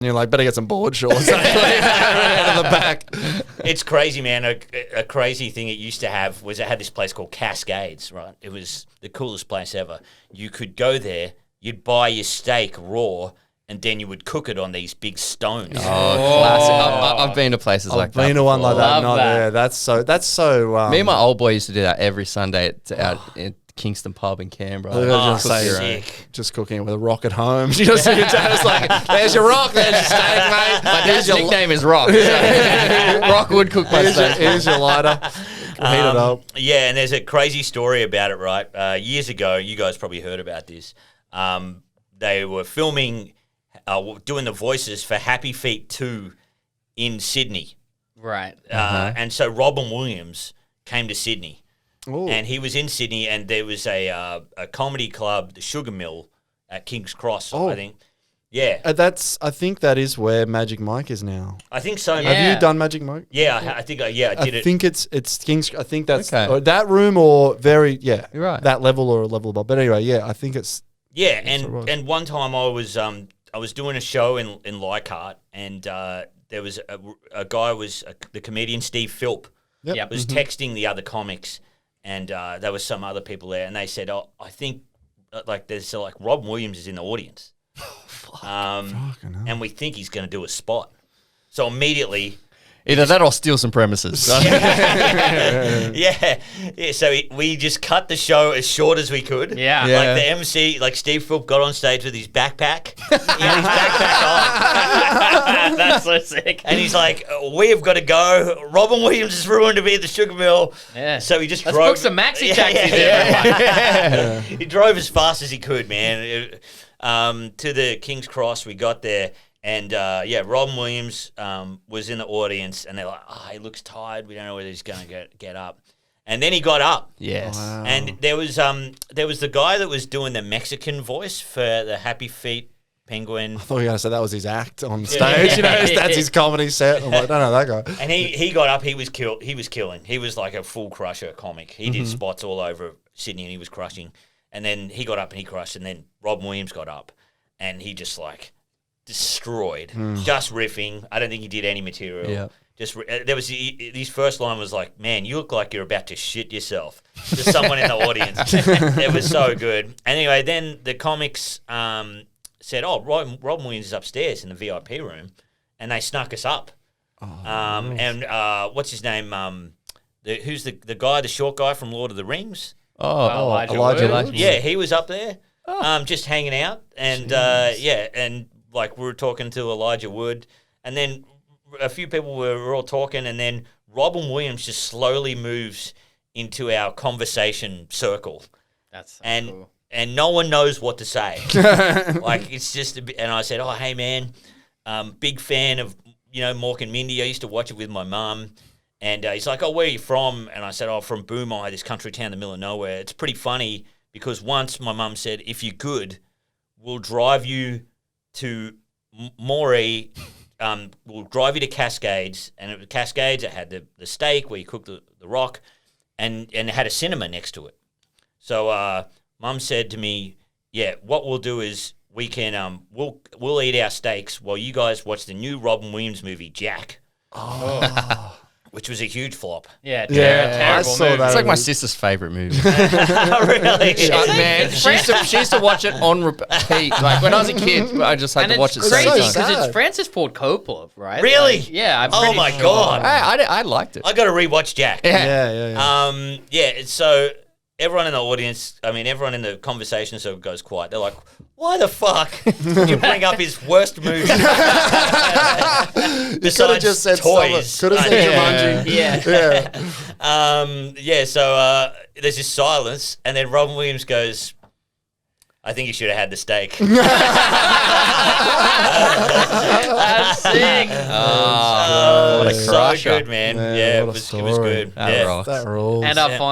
you're like, better get some board shorts out of the back. It's crazy, man. A crazy thing it used to have was it had this place called Cascades, right? It was the coolest place ever. You could go there, you'd buy your steak raw, and then you would cook it on these big stones. Classic. I've been to places like that. I've been to one like that. Love Not that. there. That's so. Me and my old boy used to do that every Sunday out at Kingston Pub in Canberra. I was just Oh, say, sick. just cooking it with a rock at home. You just see your dad's like, there's your rock, there's your steak, mate. My dad's nickname is Rock. Rock would cook my steak. Here's your lighter. Heat it up. Yeah, and there's a crazy story about it, right? Years ago, you guys probably heard about this. They were filming, doing the voices for Happy Feet 2 in Sydney. Right. And so Robin Williams came to Sydney. Ooh. And he was in Sydney, and there was a comedy club, the Sugar Mill, at King's Cross, I think. Yeah. I think that is where Magic Mike is now. I think so. Yeah. Have you done Magic Mike? Yeah, I think I did I it. think it's King's. I think that's Okay. or that room or You're right. that level or a level above. But anyway, yeah, I think it's. Yeah, Yes, it was. and one time I was doing a show in Leichhardt, and there was a guy the comedian Steve Philp Yep. was texting the other comics, and there was some other people there, and they said, "Oh, I think there's Rob Williams is in the audience, Fucking hell. and we think he's going to do a spot." So immediately. Either that or steal some premises. Yeah. So we just cut the show as short as we could. Yeah. Yeah. Like the MC, like Steve Philp got on stage with his backpack. He had his backpack on. That's so sick. And he's like, "We have got to go. Robin Williams is ruined to be at the Sugar Mill." Yeah. So he just Let's drove. book some maxi taxis, everyone. He drove as fast as he could, man. To the King's Cross, we got there. And, Robin Williams was in the audience, and they're like, "Oh, he looks tired. We don't know whether he's going to get up." And then he got up. Yes. Wow. And there was the guy that was doing the Mexican voice for the Happy Feet penguin. I thought you were going to say that was his act on stage. You know, that's his comedy set. I'm like, no, that guy. And he got up. He was killing. He was like a full crusher comic. He did spots all over Sydney, and he was crushing. And then he got up and he crushed. And then Robin Williams got up, and he just destroyed, just riffing. I don't think he did any material. Yeah. Just there was his first line was like, "Man, you look like you're about to shit yourself." Just someone in the audience. It was so good. Anyway, then the comics said, "Oh, Robin Williams is upstairs in the VIP room," and they snuck us up. And what's his name? Who's the guy, the short guy from Lord of the Rings? Elijah Elijah. Wood. Yeah, he was up there, just hanging out, and and like we were talking to Elijah Wood, and then a few people were all talking, and then Robin Williams just slowly moves into our conversation circle, That's so and cool. and no one knows what to say. Like it's just a bit, and I said, "Oh, hey man, big fan of Mork and Mindy. I used to watch it with my mum." And he's like, "Oh, where are you from?" And I said, "Oh, from Boomai, this country town in the middle of nowhere." It's pretty funny because once my mum said, "If you're good, we'll drive you to Moree, we'll drive you to Cascades." And it was Cascades. It had the steak where you cook the rock, and it had a cinema next to it. So mum said to me, "Yeah, what we'll do is we can we'll eat our steaks while you guys watch the new Robin Williams movie, Jack." Which was a huge flop. Yeah, I terrible saw movie. that. It's like my sister's favourite movie. Really? Man, she used to watch it on repeat. Like when I was a kid, I just had And to watch it it's so many crazy times. because sad. it's Francis Ford Coppola, right? Really? Like, yeah. I'm Oh pretty my sure. God. I liked it. I got to rewatch Jack. Yeah. So everyone in the audience, everyone in the conversation sort of goes quiet. They're like, "Why the fuck did you bring up his worst movie?" You could have just said toys. Could have said Jumanji. Yeah. So there's this silence, and then Robin Williams goes, "I think you should have had the steak." That's sick. What a so crusher. good, man. Man, Yeah, what a it was story. good. That Yeah. rocks. That rules. And our final